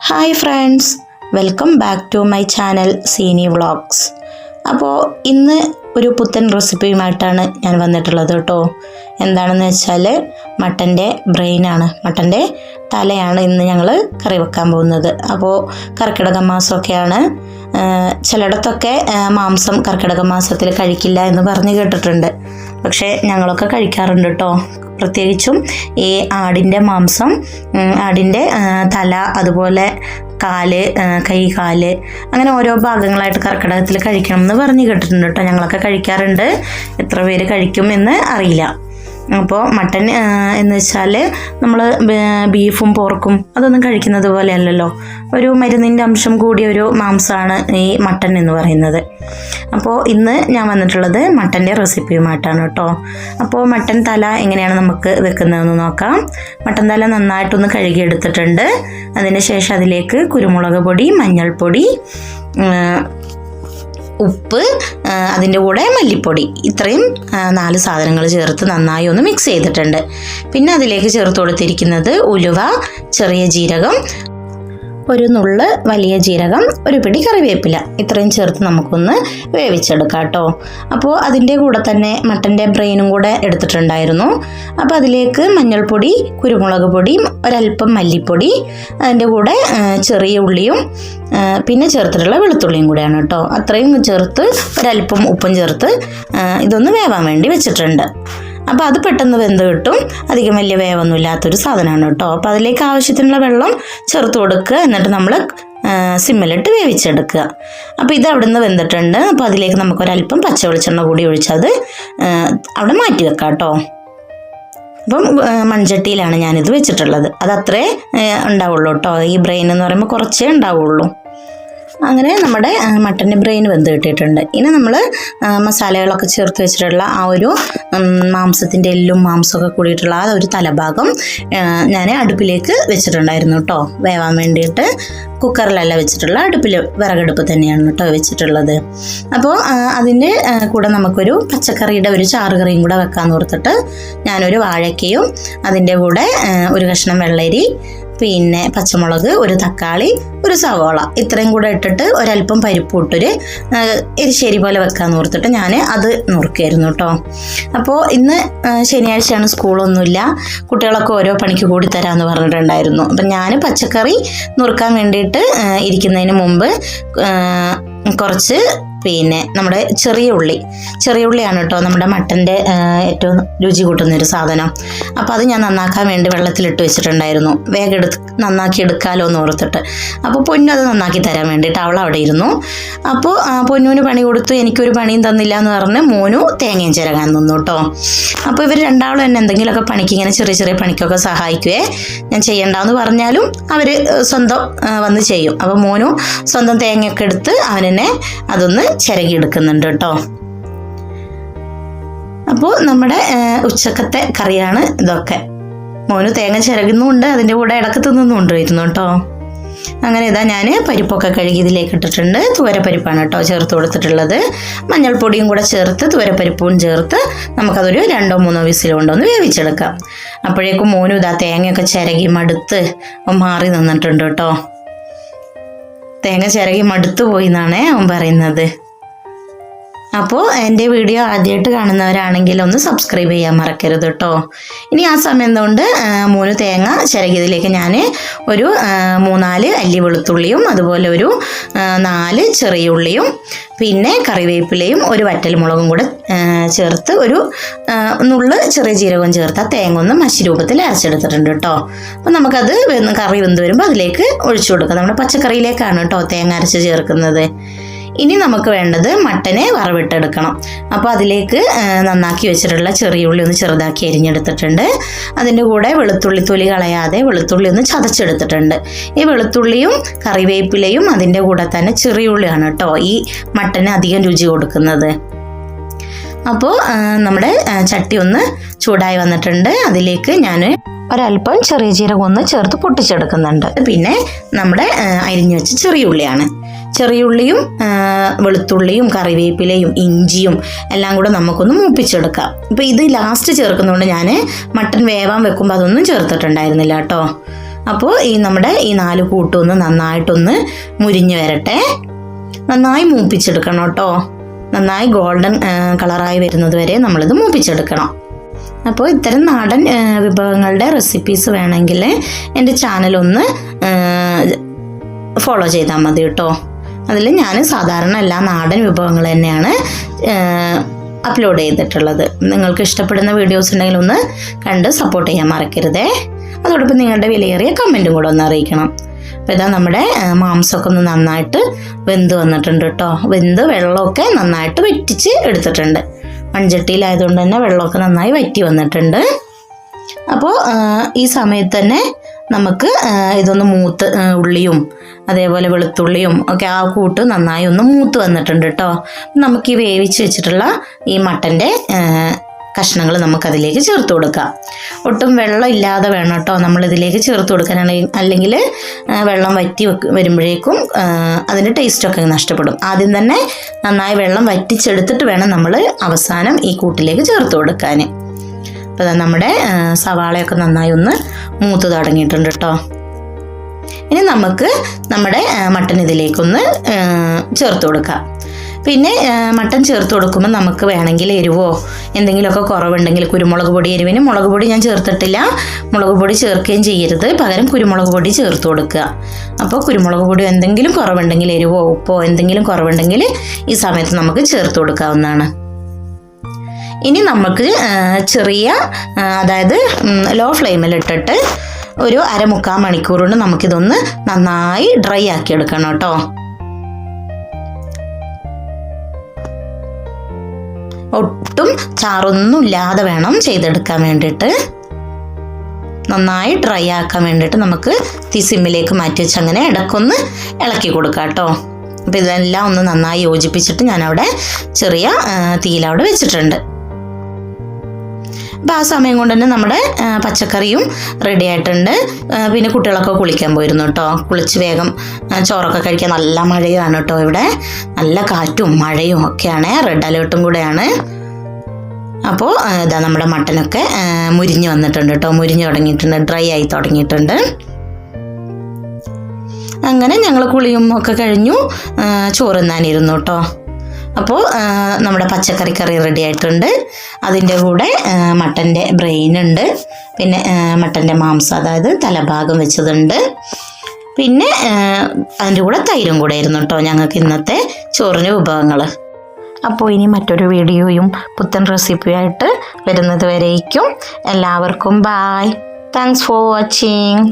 Hi friends, welcome back to my channel Seeni vlogs. അപ്പോൾ ഇന്ന് ഒരു പുത്തൻ റെസിപ്പിയുമായിട്ടാണ് ഞാൻ വന്നിട്ടുള്ളത് കേട്ടോ. എന്താണെന്ന് വെച്ചാൽ മട്ടൻ്റെ ബ്രെയിനാണ്, മട്ടൻ്റെ തലയാണ് ഇന്ന് ഞങ്ങൾ കറി വെക്കാൻ പോകുന്നത്. അപ്പോൾ കർക്കിടക മാസമൊക്കെയാണ്. ചിലയിടത്തൊക്കെ മാംസം കർക്കിടക മാസത്തിൽ കഴിക്കില്ല എന്ന് പറഞ്ഞ് കേട്ടിട്ടുണ്ട്. പക്ഷേ ഞങ്ങളൊക്കെ കഴിക്കാറുണ്ട് കേട്ടോ. പ്രത്യേകിച്ചും ഈ ആടിൻ്റെ മാംസം, ആടിൻ്റെ തല, അതുപോലെ കാല്, കൈ, കാല്, അങ്ങനെ ഓരോ ഭാഗങ്ങളായിട്ട് കർക്കിടകത്തിൽ കഴിക്കണം എന്ന് പറഞ്ഞ് കേട്ടിട്ടുണ്ട് കേട്ടോ. ഞങ്ങളൊക്കെ കഴിക്കാറുണ്ട്. എത്ര പേര് കഴിക്കും എന്ന് അറിയില്ല. അപ്പോൾ മട്ടൻ എന്ന് വെച്ചാൽ നമ്മൾ ബീഫും പോർക്കും അതൊന്നും കഴിക്കുന്നത് പോലെ അല്ലല്ലോ. ഒരു മരുന്നിൻ്റെ അംശം കൂടിയ ഒരു മാംസമാണ് ഈ മട്ടൻ എന്ന് പറയുന്നത്. അപ്പോൾ ഇന്ന് ഞാൻ വന്നിട്ടുള്ളത് മട്ടൻ്റെ റെസിപ്പിയുമായിട്ടാണ് കേട്ടോ. അപ്പോൾ മട്ടൻ തല എങ്ങനെയാണ് നമുക്ക് വെക്കുന്നതെന്ന് നോക്കാം. മട്ടൻ തല നന്നായിട്ടൊന്ന് കഴുകിയെടുത്തിട്ടുണ്ട്. അതിന് ശേഷം അതിലേക്ക് കുരുമുളക് പൊടി, മഞ്ഞൾപ്പൊടി, ഉപ്പ്, അതിൻ്റെ കൂടെ മല്ലിപ്പൊടി, ഇത്രയും 4 സാധനങ്ങൾ ചേർത്ത് നന്നായി ഒന്ന് മിക്സ് ചെയ്തിട്ടുണ്ട്. പിന്നെ അതിലേക്ക് ചേർത്ത് കൊടുത്തിരിക്കുന്നത് ഉലുവ, ചെറിയ ജീരകം, ഒരു നുള്ള് വലിയ ജീരകം, ഒരു പിടി കറിവേപ്പില, ഇത്രയും ചേർത്ത് നമുക്കൊന്ന് വേവിച്ചെടുക്കാം കേട്ടോ. അപ്പോൾ അതിൻ്റെ കൂടെ തന്നെ മട്ടൻ്റെ ബ്രെയിനും കൂടെ എടുത്തിട്ടുണ്ടായിരുന്നു. അപ്പോൾ അതിലേക്ക് മഞ്ഞൾപ്പൊടി, കുരുമുളക് പൊടി, ഒരല്പം മല്ലിപ്പൊടി, അതിൻ്റെ കൂടെ ചെറിയ ഉള്ളിയും പിന്നെ ചേർത്തിട്ടുള്ള വെളുത്തുള്ളിയും കൂടെയാണ് കേട്ടോ. അത്രയും ചേർത്ത് ഒരല്പം ഉപ്പും ചേർത്ത് ഇതൊന്ന് വേവാൻ വേണ്ടി വെച്ചിട്ടുണ്ട്. അപ്പോൾ അത് പെട്ടെന്ന് വെന്ത് കിട്ടും. അധികം വലിയ വേവൊന്നും ഇല്ലാത്തൊരു സാധനമാണ് കേട്ടോ. അപ്പോൾ അതിലേക്ക് ആവശ്യത്തിനുള്ള വെള്ളം ചേർത്ത് കൊടുക്കുക. എന്നിട്ട് നമ്മൾ സിമ്മിലിട്ട് വേവിച്ചെടുക്കുക. അപ്പോൾ ഇത് അവിടെ നിന്ന് വെന്തിട്ടുണ്ട്. അപ്പോൾ അതിലേക്ക് നമുക്കൊരല്പം പച്ച വെളിച്ചെണ്ണ കൂടി ഒഴിച്ചത് അവിടെ മാറ്റി വെക്കാം കേട്ടോ. അപ്പം മൺചട്ടിയിലാണ് ഞാനിത് വെച്ചിട്ടുള്ളത്. അതത്രേ ഉണ്ടാവുള്ളൂ കേട്ടോ. ഈ ബ്രെയിൻ എന്ന് പറയുമ്പോൾ കുറച്ചേ ഉണ്ടാവുള്ളൂ. അങ്ങനെ നമ്മുടെ മട്ടൻ്റെ ബ്രെയിൻ വെന്ത് കിട്ടിയിട്ടുണ്ട്. ഇനി നമ്മൾ മസാലകളൊക്കെ ചേർത്ത് വെച്ചിട്ടുള്ള ആ ഒരു മാംസത്തിൻ്റെ എല്ലും മാംസമൊക്കെ കൂടിയിട്ടുള്ള ആ ഒരു തലഭാഗം ഞാൻ അടുപ്പിലേക്ക് വെച്ചിട്ടുണ്ടായിരുന്നു കേട്ടോ, വേവാൻ വേണ്ടിയിട്ട്. കുക്കറിലല്ല വെച്ചിട്ടുള്ള അടുപ്പിൽ, വിറകടുപ്പ് തന്നെയാണ് കേട്ടോ വെച്ചിട്ടുള്ളത്. അപ്പോൾ അതിൻ്റെ കൂടെ നമുക്കൊരു പച്ചക്കറിയുടെ ഒരു ചാറുകറിയും കൂടെ വെക്കാമെന്ന് ഓർത്തിട്ട് ഞാനൊരു വാഴയ്ക്കയും അതിൻ്റെ കൂടെ ഒരു കഷ്ണം വെള്ളരി, പിന്നെ പച്ചമുളക്, ഒരു തക്കാളി, ഒരു സവോള, ഇത്രയും കൂടെ ഇട്ടിട്ട് ഒരല്പം പരിപ്പ് ഇട്ടൊരു എരിശ്ശേരി പോലെ വെക്കാമെന്ന് ഓർത്തിട്ട് ഞാൻ അത് നുറുക്കിയായിരുന്നു കേട്ടോ. അപ്പോൾ ഇന്ന് ശനിയാഴ്ചയാണ്, സ്കൂളൊന്നുമില്ല. കുട്ടികളൊക്കെ ഓരോ പണിക്ക് കൂടി തരാമെന്ന് പറഞ്ഞിട്ടുണ്ടായിരുന്നു. അപ്പം ഞാൻ പച്ചക്കറി നുറുക്കാൻ വേണ്ടിയിട്ട് ഇരിക്കുന്നതിന് മുമ്പ് കുറച്ച് പിന്നെ നമ്മുടെ ചെറിയ ഉള്ളിയാണ് കേട്ടോ നമ്മുടെ മട്ടൻ്റെ ഏറ്റവും രുചി കൂട്ടുന്നൊരു സാധനം. അപ്പോൾ അത് ഞാൻ നന്നാക്കാൻ വേണ്ടി വെള്ളത്തിലിട്ട് വെച്ചിട്ടുണ്ടായിരുന്നു. വേഗം നന്നാക്കി എടുക്കാമല്ലോ എന്ന് ഓർത്തിട്ട്. അപ്പോൾ പൊന്നു അത് നന്നാക്കി തരാൻ വേണ്ടിയിട്ട് അവൾ അവിടെ ഇരുന്നു. അപ്പോൾ പൊന്നുവിന് പണി കൊടുത്തു, എനിക്കൊരു പണിയും തന്നില്ല എന്ന് പറഞ്ഞ് മോനു തേങ്ങയും ചിരകാൻ നിന്നു കേട്ടോ. അപ്പോൾ ഇവർ രണ്ടാളും എന്നെ എന്തെങ്കിലുമൊക്കെ പണിക്ക്, ഇങ്ങനെ ചെറിയ ചെറിയ പണിക്കൊക്കെ സഹായിക്കുവേ. ഞാൻ ചെയ്യണ്ടെന്ന് പറഞ്ഞാലും അവർ സ്വന്തം വന്ന് ചെയ്യും. അപ്പോൾ മോനു സ്വന്തം തേങ്ങയൊക്കെ എടുത്ത് അവനെന്നെ അതൊന്ന് ചിരകി എടുക്കുന്നുണ്ട് കേട്ടോ. അപ്പോൾ നമ്മുടെ ഉച്ചക്കത്തെ കറിയാണ് ഇതൊക്കെ. മോന് തേങ്ങ ചിരകുന്നുമുണ്ട്, അതിൻ്റെ കൂടെ ഇടക്ക് തിന്നുന്നുണ്ടായിരുന്നു കേട്ടോ. അങ്ങനെ ഇതാ ഞാൻ പരിപ്പൊക്കെ കഴുകി ഇതിലേക്ക് ഇട്ടിട്ടുണ്ട്. തുവരപ്പരിപ്പാണ് കേട്ടോ ചേർത്ത് കൊടുത്തിട്ടുള്ളത്. മഞ്ഞൾപ്പൊടിയും കൂടെ ചേർത്ത് തുവരപ്പരിപ്പും ചേർത്ത് നമുക്കതൊരു 2-3 വിസിൽ കൊണ്ടൊന്ന് വേവിച്ചെടുക്കാം. അപ്പോഴേക്കും മോനും ഇതാ തേങ്ങയൊക്കെ ചിരകി മടുത്ത് മാറി നിന്നിട്ടുണ്ട് കേട്ടോ. തേങ്ങ ചിരകി മടുത്തു പോയി എന്നാണ് അവൻ പറയുന്നത്. അപ്പോൾ എൻ്റെ വീഡിയോ ആദ്യമായിട്ട് കാണുന്നവരാണെങ്കിൽ ഒന്ന് സബ്സ്ക്രൈബ് ചെയ്യാൻ മറക്കരുത് കേട്ടോ. ഇനി ആ സമയം കൊണ്ട് 3 തേങ്ങ ചിരകിയതിലേക്ക് ഞാൻ ഒരു 3-4 അല്ലി വെളുത്തുള്ളിയും, അതുപോലെ ഒരു 4 ചെറിയ ഉള്ളിയും, പിന്നെ കറിവേപ്പിലയും ഒരു വറ്റൽമുളകും കൂടെ ചേർത്ത് ഒരു നുള്ള് ചെറിയ ജീരകവും ചേർത്ത് ആ തേങ്ങ ഒന്ന് മഷി രൂപത്തിൽ അരച്ചെടുത്തിട്ടുണ്ട് കേട്ടോ. അപ്പോൾ നമുക്കത് കറി വെന്ത് വരുമ്പോൾ അതിലേക്ക് ഒഴിച്ചു കൊടുക്കാം. നമ്മുടെ പച്ചക്കറിയിലേക്കാണ് കേട്ടോ തേങ്ങ അരച്ച് ചേർക്കുന്നത്. ഇനി നമുക്ക് വേണ്ടത് മട്ടനെ വറവിട്ടെടുക്കണം. അപ്പോൾ അതിലേക്ക് നന്നാക്കി വെച്ചിട്ടുള്ള ചെറിയ ഉള്ളി ഒന്ന് ചെറുതാക്കി അരിഞ്ഞെടുത്തിട്ടുണ്ട്. അതിൻ്റെ കൂടെ വെളുത്തുള്ളി തൊലി കളയാതെ വെളുത്തുള്ളി ഒന്ന് ചതച്ചെടുത്തിട്ടുണ്ട്. ഈ വെളുത്തുള്ളിയും കറിവേപ്പിലയും അതിൻ്റെ കൂടെ തന്നെ ചെറിയ ഉള്ളിയാണ് കേട്ടോ ഈ മട്ടന് അധികം രുചി കൊടുക്കുന്നത്. അപ്പോൾ നമ്മുടെ ചട്ടി ഒന്ന് ചൂടായി വന്നിട്ടുണ്ട്. അതിലേക്ക് ഞാൻ ഒരല്പം ചെറിയ ജീരകം ഒന്ന് ചേർത്ത് പൊട്ടിച്ചെടുക്കുന്നുണ്ട്. പിന്നെ നമ്മുടെ അരിഞ്ഞു വെച്ച ചെറിയ ഉള്ളിയാണ്. ചെറിയുള്ളിയും വെളുത്തുള്ളിയും കറിവേപ്പിലയും ഇഞ്ചിയും എല്ലാം കൂടെ നമുക്കൊന്ന് മൂപ്പിച്ചെടുക്കാം. ഇപ്പോൾ ഇത് ലാസ്റ്റ് ചേർക്കുന്നതുകൊണ്ട് ഞാൻ മട്ടൻ വേവാൻ വെക്കുമ്പോൾ അതൊന്നും ചേർത്തിട്ടുണ്ടായിരുന്നില്ല കേട്ടോ. അപ്പോൾ നമ്മുടെ ഈ 4 കൂട്ടും ഒന്ന് നന്നായിട്ടൊന്ന് മുരിഞ്ഞ് വരട്ടെ. നന്നായി മൂപ്പിച്ചെടുക്കണം കേട്ടോ. നന്നായി ഗോൾഡൻ കളറായി വരുന്നത് വരെ നമ്മളിത് മൂപ്പിച്ചെടുക്കണം. അപ്പോൾ ഇത്തരം നാടൻ വിഭവങ്ങളുടെ റെസിപ്പീസ് വേണമെങ്കിൽ എൻ്റെ ചാനലൊന്ന് ഫോളോ ചെയ്താൽ മതി കേട്ടോ. അതിൽ ഞാൻ സാധാരണ എല്ലാ നാടൻ വിഭവങ്ങൾ തന്നെയാണ് അപ്ലോഡ് ചെയ്തിട്ടുള്ളത്. നിങ്ങൾക്ക് ഇഷ്ടപ്പെടുന്ന വീഡിയോസ് ഉണ്ടെങ്കിൽ ഒന്ന് കണ്ട് സപ്പോർട്ട് ചെയ്യാൻ മറക്കരുതേ. അതോടൊപ്പം നിങ്ങളുടെ വിലയേറിയ കമൻറ്റും കൂടെ ഒന്ന് അറിയിക്കണം. അപ്പോൾ ഇതാ നമ്മുടെ മാംസമൊക്കെ ഒന്ന് നന്നായിട്ട് വെന്ത് വന്നിട്ടുണ്ട് കേട്ടോ. വെന്ത് വെള്ളമൊക്കെ നന്നായിട്ട് വറ്റിച്ച് എടുത്തിട്ടുണ്ട്. മൺചട്ടിയിലായതുകൊണ്ട് തന്നെ വെള്ളമൊക്കെ നന്നായി വറ്റി വന്നിട്ടുണ്ട്. അപ്പോൾ ഈ സമയത്ത് തന്നെ നമുക്ക് ഇതൊന്ന് മൂത്ത് ഉള്ളിയും അതേപോലെ വെളുത്തുള്ളിയും ഒക്കെ ആ കൂട്ട് നന്നായി ഒന്ന് മൂത്ത് വന്നിട്ടുണ്ട് കേട്ടോ. നമുക്ക് ഈ വേവിച്ച് വെച്ചിട്ടുള്ള ഈ മട്ടൻ്റെ കഷ്ണങ്ങൾ നമുക്കതിലേക്ക് ചേർത്ത് കൊടുക്കാം. ഒട്ടും വെള്ളം ഇല്ലാതെ വേണം കേട്ടോ നമ്മളിതിലേക്ക് ചേർത്ത് കൊടുക്കാനാണെങ്കിൽ, അല്ലെങ്കിൽ വെള്ളം വറ്റി വരുമ്പോഴേക്കും അതിൻ്റെ ടേസ്റ്റൊക്കെ നഷ്ടപ്പെടും. ആദ്യം തന്നെ നന്നായി വെള്ളം വറ്റിച്ചെടുത്തിട്ട് വേണം നമ്മൾ അവസാനം ഈ കൂട്ടിലേക്ക് ചേർത്ത് കൊടുക്കാൻ. അപ്പോൾ നമ്മുടെ സവാളയൊക്കെ നന്നായി ഒന്ന് മൂത്ത് തുടങ്ങിയിട്ടുണ്ട് കേട്ടോ. ഇനി നമുക്ക് നമ്മുടെ മട്ടൻ ഇതിലേക്കൊന്ന് ചേർത്ത് കൊടുക്കാം. പിന്നെ മട്ടൻ ചേർത്ത് കൊടുക്കുമ്പോൾ നമുക്ക് വേണമെങ്കിൽ എരിവോ എന്തെങ്കിലുമൊക്കെ കുറവുണ്ടെങ്കിൽ കുരുമുളക് പൊടി, എരിവിന് മുളക് പൊടി ഞാൻ ചേർത്തിട്ടില്ല, മുളക് പൊടി ചേർക്കുകയും ചെയ്യരുത്, പകരം കുരുമുളക് പൊടി ചേർത്ത് കൊടുക്കുക. അപ്പോൾ കുരുമുളക് പൊടി എന്തെങ്കിലും കുറവുണ്ടെങ്കിൽ, എരിവോ ഉപ്പോ എന്തെങ്കിലും കുറവുണ്ടെങ്കിൽ ഈ സമയത്ത് നമുക്ക് ചേർത്ത് കൊടുക്കാവുന്നതാണ്. ഇനി നമുക്ക് ചെറിയ അതായത് ലോ ഫ്ലെയിമിലിട്ടിട്ട് ഒരു 1/4 മണിക്കൂർ കൊണ്ട് നമുക്കിതൊന്ന് നന്നായി ഡ്രൈ ആക്കി എടുക്കണം കേട്ടോ. ഒട്ടും ചാറൊന്നും ഇല്ലാതെ വേണം ചെയ്തെടുക്കാൻ വേണ്ടിയിട്ട്. നന്നായി ഡ്രൈ ആക്കാൻ വേണ്ടിയിട്ട് നമുക്ക് തീ സിമ്മിലേക്ക് മാറ്റി വെച്ച് അങ്ങനെ ഇടയ്ക്കൊന്ന് ഇളക്കി കൊടുക്കാം കേട്ടോ. അപ്പോൾ ഇതെല്ലാം ഒന്ന് നന്നായി യോജിപ്പിച്ചിട്ട് ഞാനവിടെ ചെറിയ തീയിലവിടെ വെച്ചിട്ടുണ്ട്. അപ്പോൾ ആ സമയം കൊണ്ട് തന്നെ നമ്മുടെ പച്ചക്കറിയും റെഡി ആയിട്ടുണ്ട്. പിന്നെ കുട്ടികളൊക്കെ കുളിക്കാൻ പോയിരുന്നു കേട്ടോ. കുളിച്ച് വേഗം ചോറൊക്കെ കഴിക്കാൻ. നല്ല മഴയാണ് കേട്ടോ ഇവിടെ, നല്ല കാറ്റും മഴയും ഒക്കെയാണ്, റെഡ് അലേർട്ടും കൂടെയാണ്. അപ്പോൾ ഇതാ നമ്മുടെ മട്ടനൊക്കെ മുരിഞ്ഞ് വന്നിട്ടുണ്ട് കേട്ടോ, മുരിഞ്ഞ് തുടങ്ങിയിട്ടുണ്ട്, ഡ്രൈ ആയി തുടങ്ങിയിട്ടുണ്ട്. അങ്ങനെ ഞങ്ങൾ കുളിയും ഒക്കെ കഴിഞ്ഞു ചോറ് തിന്നാനിരുന്നു കേട്ടോ. അപ്പോൾ നമ്മുടെ പച്ചക്കറി കറി റെഡി ആയിട്ടുണ്ട്. അതിൻ്റെ കൂടെ മട്ടൻ്റെ ബ്രെയിൻ ഉണ്ട്, പിന്നെ മട്ടൻ്റെ മാംസം അതായത് തലഭാഗം വെച്ചതുണ്ട്, പിന്നെ അതിൻ്റെ കൂടെ തൈരും കൂടെ ആയിരുന്നു കേട്ടോ ഞങ്ങൾക്ക് ഇന്നത്തെ ചോറിന് വിഭവങ്ങൾ. അപ്പോൾ ഇനി മറ്റൊരു വീഡിയോയും പുത്തൻ റെസിപ്പിയായിട്ട് വരുന്നത് വരേക്കും എല്ലാവർക്കും ബായ്. Thanks for watching.